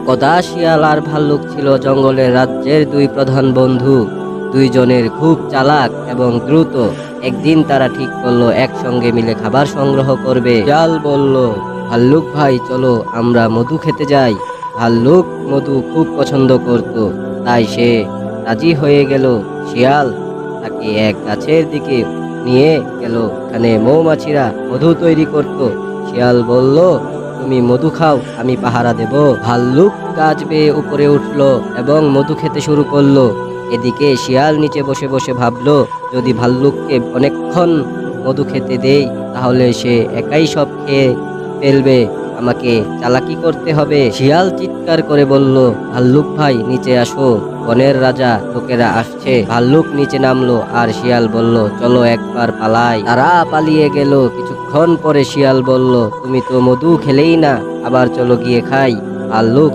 একদা শিয়াল আর ভাল্লুক ছিল জঙ্গলের রাজ্যের দুই প্রধান বন্ধু। দুইজনের খুব চালাক এবং দ্রুত। একদিন তারা ঠিক করলো একসঙ্গে মিলে খাবার সংগ্রহ করবে। শিয়াল বলল, ভাল্লুক ভাই চলো আমরা মধু খেতে যাই। ভাল্লুক মধু খুব পছন্দ করত, তাই সে রাজি হয়ে গেল। শিয়াল তাকে এক গাছের দিকে নিয়ে গেল, এখানে মৌমাছিরা মধু তৈরি করত। শিয়াল বলল, তুমি মধু খাও, আমি পাহারা দেব। ভাল্লুক গাছ বেয়ে উপরে উঠলো এবং মধু খেতে শুরু করলো। এদিকে শিয়াল নিচে বসে বসে ভাবলো, যদি ভাল্লুককে অনেকক্ষণ মধু খেতে দেই তাহলে সে একাই সব খেয়ে ফেলবে, আমাকে চালাকি করতে হবে। শিয়াল চিৎকার করে বলল, ভাল্লুক ভাই নিচে আসো, বনের রাজা লোকেরা আসছে। ভাল্লুক নিচে নামলো আর শিয়াল বলল, চলো একবার পালাই। তারা পালিয়ে গেল। কিছুক্ষণ পরে শিয়াল বলল, তুমি তো মধু খেলেই না, আবার চলো গিয়ে খাই। ভাল্লুক